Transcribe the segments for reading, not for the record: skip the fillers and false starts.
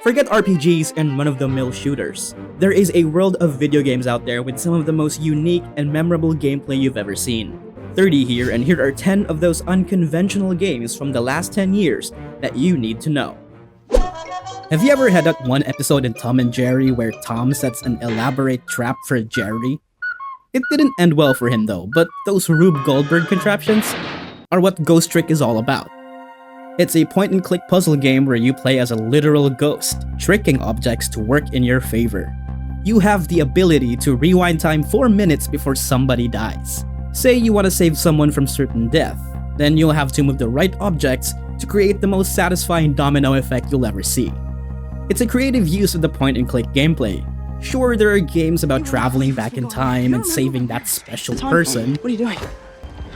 Forget RPGs and run-of-the-mill shooters. There is a world of video games out there with some of the most unique and memorable gameplay you've ever seen. 30 here, and here are 10 of those unconventional games from the last 10 years that you need to know. Have you ever had that one episode in Tom and Jerry where Tom sets an elaborate trap for Jerry? It didn't end well for him though, but those Rube Goldberg contraptions are what Ghost Trick is all about. It's a point-and-click puzzle game where you play as a literal ghost, tricking objects to work in your favor. You have the ability to rewind time 4 minutes before somebody dies. Say you want to save someone from certain death, then you'll have to move the right objects to create the most satisfying domino effect you'll ever see. It's a creative use of the point-and-click gameplay. Sure, there are games about traveling back in time and saving that special person. What are you doing?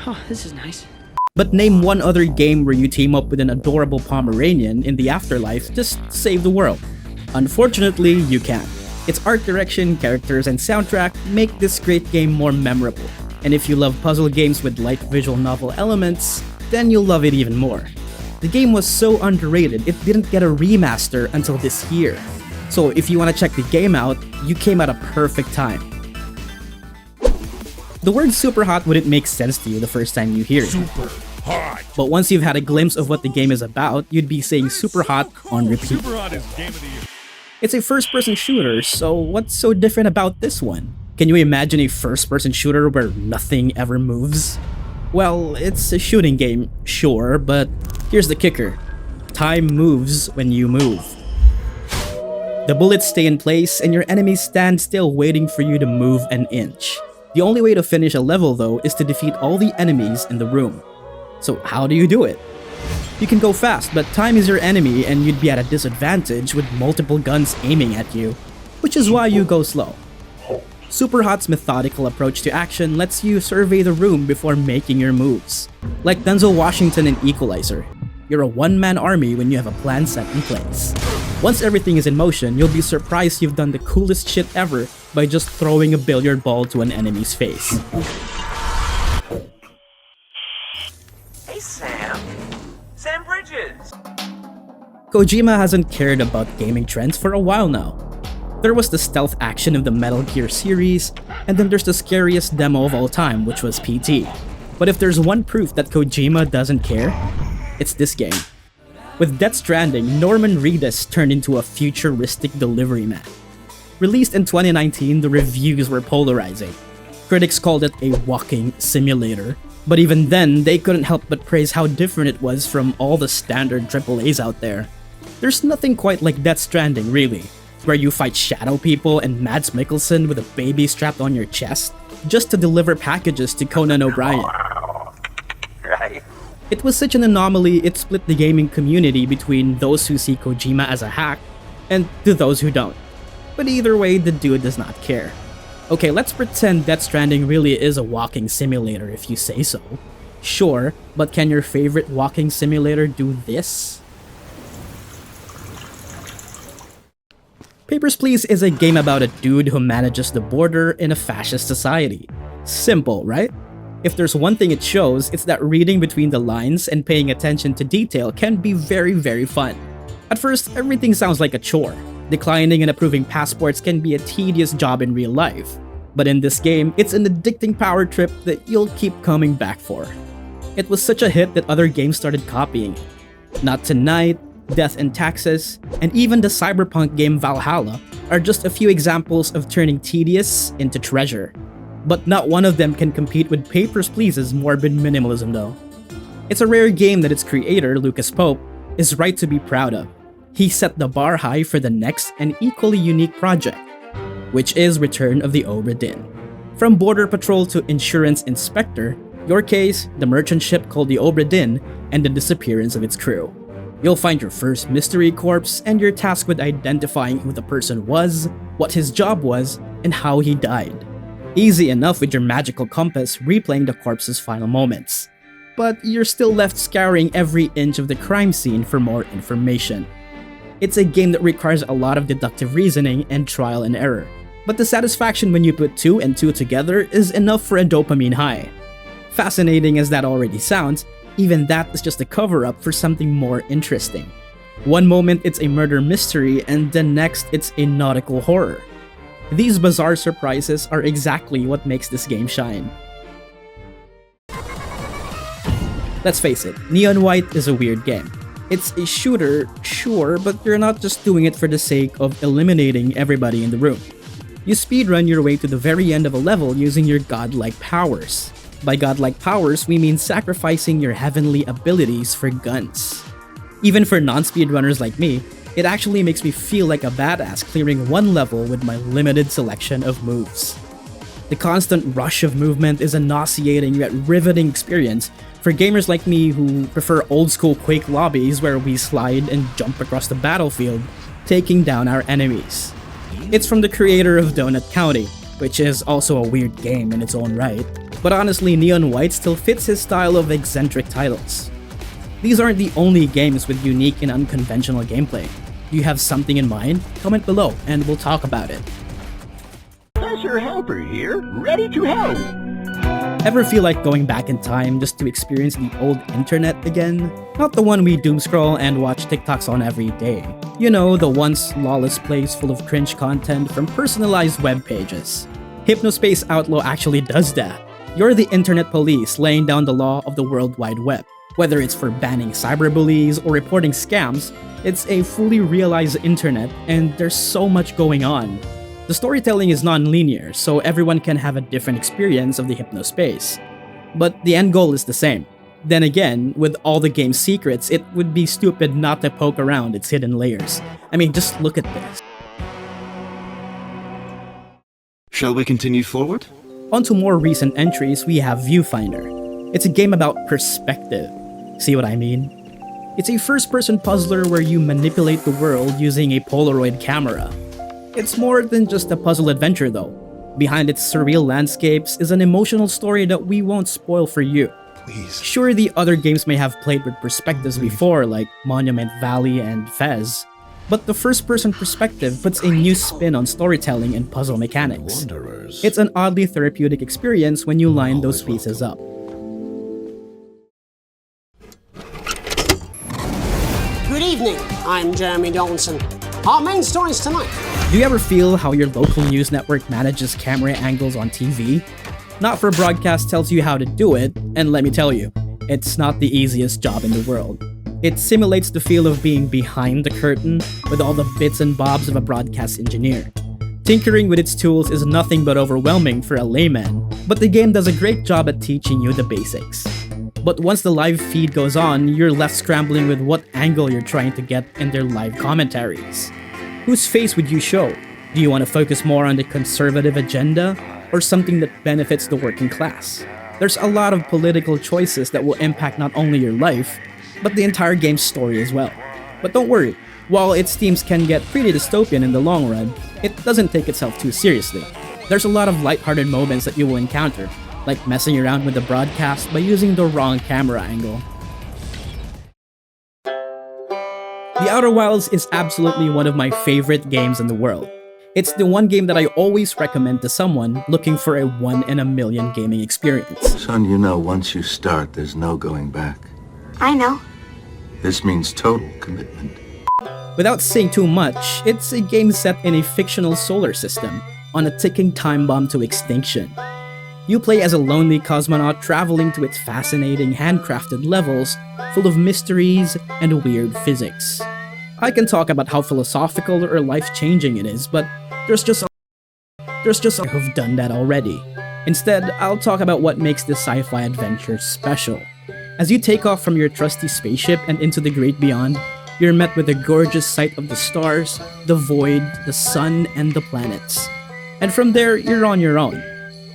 Oh, this is nice. But name one other game where you team up with an adorable Pomeranian in the afterlife just to save the world. Unfortunately, you can't. Its art direction, characters, and soundtrack make this great game more memorable. And if you love puzzle games with light visual novel elements, then you'll love it even more. The game was so underrated, it didn't get a remaster until this year. So if you want to check the game out, you came at a perfect time. The word Superhot wouldn't make sense to you the first time you hear it. Superhot. But once you've had a glimpse of what the game is about, you'd be saying Superhot on repeat. Superhot is game of the year. It's a first-person shooter, so what's so different about this one? Can you imagine a first-person shooter where nothing ever moves? Well, it's a shooting game, sure, but here's the kicker. Time moves when you move. The bullets stay in place and your enemies stand still waiting for you to move an inch. The only way to finish a level though is to defeat all the enemies in the room. So how do you do it? You can go fast, but time is your enemy and you'd be at a disadvantage with multiple guns aiming at you, which is why you go slow. Superhot's methodical approach to action lets you survey the room before making your moves. Like Denzel Washington in Equalizer, you're a one-man army when you have a plan set in place. Once everything is in motion, you'll be surprised you've done the coolest shit ever by just throwing a billiard ball to an enemy's face. Hey Sam. Sam Bridges. Kojima hasn't cared about gaming trends for a while now. There was the stealth action of the Metal Gear series, and then there's the scariest demo of all time, which was PT. But if there's one proof that Kojima doesn't care, it's this game. With Death Stranding, Norman Reedus turned into a futuristic delivery man. Released in 2019, the reviews were polarizing. Critics called it a walking simulator, but even then, they couldn't help but praise how different it was from all the standard AAAs out there. There's nothing quite like Death Stranding, really, where you fight shadow people and Mads Mikkelsen with a baby strapped on your chest just to deliver packages to Conan O'Brien. Right. It was such an anomaly, it split the gaming community between those who see Kojima as a hack and to those who don't. But either way, the dude does not care. Okay, let's pretend Death Stranding really is a walking simulator if you say so. Sure, but can your favorite walking simulator do this? Papers, Please is a game about a dude who manages the border in a fascist society. Simple, right? If there's one thing it shows, it's that reading between the lines and paying attention to detail can be very, very fun. At first, everything sounds like a chore. Declining and approving passports can be a tedious job in real life. But in this game, it's an addicting power trip that you'll keep coming back for. It was such a hit that other games started copying it. Not Tonight, Death and Taxes, and even the cyberpunk game Valhalla are just a few examples of turning tedious into treasure. But not one of them can compete with Papers, Please's morbid minimalism though. It's a rare game that its creator, Lucas Pope, is right to be proud of. He set the bar high for the next and equally unique project, which is Return of the Obra Dinn. From border patrol to insurance inspector, your case, the merchant ship called the Obra Dinn, and the disappearance of its crew. You'll find your first mystery corpse, and you're tasked with identifying who the person was, what his job was, and how he died. Easy enough with your magical compass replaying the corpse's final moments. But you're still left scouring every inch of the crime scene for more information. It's a game that requires a lot of deductive reasoning and trial and error. But the satisfaction when you put 2 and 2 together is enough for a dopamine high. Fascinating as that already sounds, even that is just a cover-up for something more interesting. One moment it's a murder mystery, and the next it's a nautical horror. These bizarre surprises are exactly what makes this game shine. Let's face it, Neon White is a weird game. It's a shooter, sure, but you're not just doing it for the sake of eliminating everybody in the room. You speedrun your way to the very end of a level using your godlike powers. By godlike powers, we mean sacrificing your heavenly abilities for guns. Even for non-speedrunners like me, it actually makes me feel like a badass clearing one level with my limited selection of moves. The constant rush of movement is a nauseating yet riveting experience for gamers like me who prefer old-school Quake lobbies where we slide and jump across the battlefield, taking down our enemies. It's from the creator of Donut County, which is also a weird game in its own right, but honestly Neon White still fits his style of eccentric titles. These aren't the only games with unique and unconventional gameplay. Do you have something in mind? Comment below and we'll talk about it. Professor Helper here, ready to help! Ever feel like going back in time just to experience the old internet again? Not the one we doomscroll and watch TikToks on every day. You know, the once lawless place full of cringe content from personalized web pages. Hypnospace Outlaw actually does that. You're the internet police laying down the law of the World Wide Web. Whether it's for banning cyberbullies or reporting scams, it's a fully realized internet and there's so much going on. The storytelling is non-linear, so everyone can have a different experience of the Hypnospace. But the end goal is the same. Then again, with all the game's secrets, it would be stupid not to poke around its hidden layers. I mean, just look at this. Shall we continue forward? On to more recent entries, we have Viewfinder. It's a game about perspective. See what I mean? It's a first-person puzzler where you manipulate the world using a Polaroid camera. It's more than just a puzzle adventure though. Behind its surreal landscapes is an emotional story that we won't spoil for you. Please. Sure, the other games may have played with perspectives before, like Monument Valley and Fez, but the first-person perspective puts a new spin on storytelling and puzzle mechanics. Wanderers. It's an oddly therapeutic experience when you line those pieces up. Good evening, I'm Jeremy Donaldson. Our main stories tonight. Do you ever feel how your local news network manages camera angles on TV? Not for Broadcast tells you how to do it, and let me tell you, it's not the easiest job in the world. It simulates the feel of being behind the curtain with all the bits and bobs of a broadcast engineer. Tinkering with its tools is nothing but overwhelming for a layman, but the game does a great job at teaching you the basics. But once the live feed goes on, you're left scrambling with what angle you're trying to get in their live commentaries. Whose face would you show? Do you want to focus more on the conservative agenda, or something that benefits the working class? There's a lot of political choices that will impact not only your life, but the entire game's story as well. But don't worry, while its themes can get pretty dystopian in the long run, it doesn't take itself too seriously. There's a lot of lighthearted moments that you will encounter, like messing around with the broadcast by using the wrong camera angle. The Outer Wilds is absolutely one of my favorite games in the world. It's the one game that I always recommend to someone looking for a one-in-a-million gaming experience. Son, you know, once you start, there's no going back. I know. This means total commitment. Without saying too much, it's a game set in a fictional solar system, on a ticking time bomb to extinction. You play as a lonely cosmonaut traveling to its fascinating handcrafted levels full of mysteries and weird physics. I can talk about how philosophical or life-changing it is, but there's just who've done that already. Instead, I'll talk about what makes this sci-fi adventure special. As you take off from your trusty spaceship and into the great beyond, you're met with a gorgeous sight of the stars, the void, the sun, and the planets. And from there, you're on your own.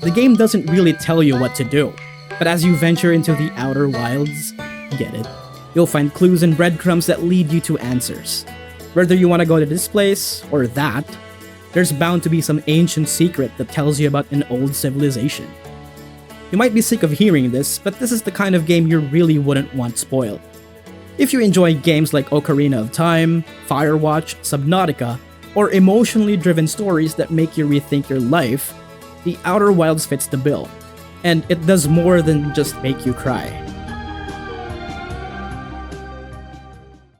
The game doesn't really tell you what to do, but as you venture into the Outer Wilds, get it, you'll find clues and breadcrumbs that lead you to answers. Whether you want to go to this place or that, there's bound to be some ancient secret that tells you about an old civilization. You might be sick of hearing this, but this is the kind of game you really wouldn't want spoiled. If you enjoy games like Ocarina of Time, Firewatch, Subnautica, or emotionally driven stories that make you rethink your life, The Outer Wilds fits the bill, and it does more than just make you cry.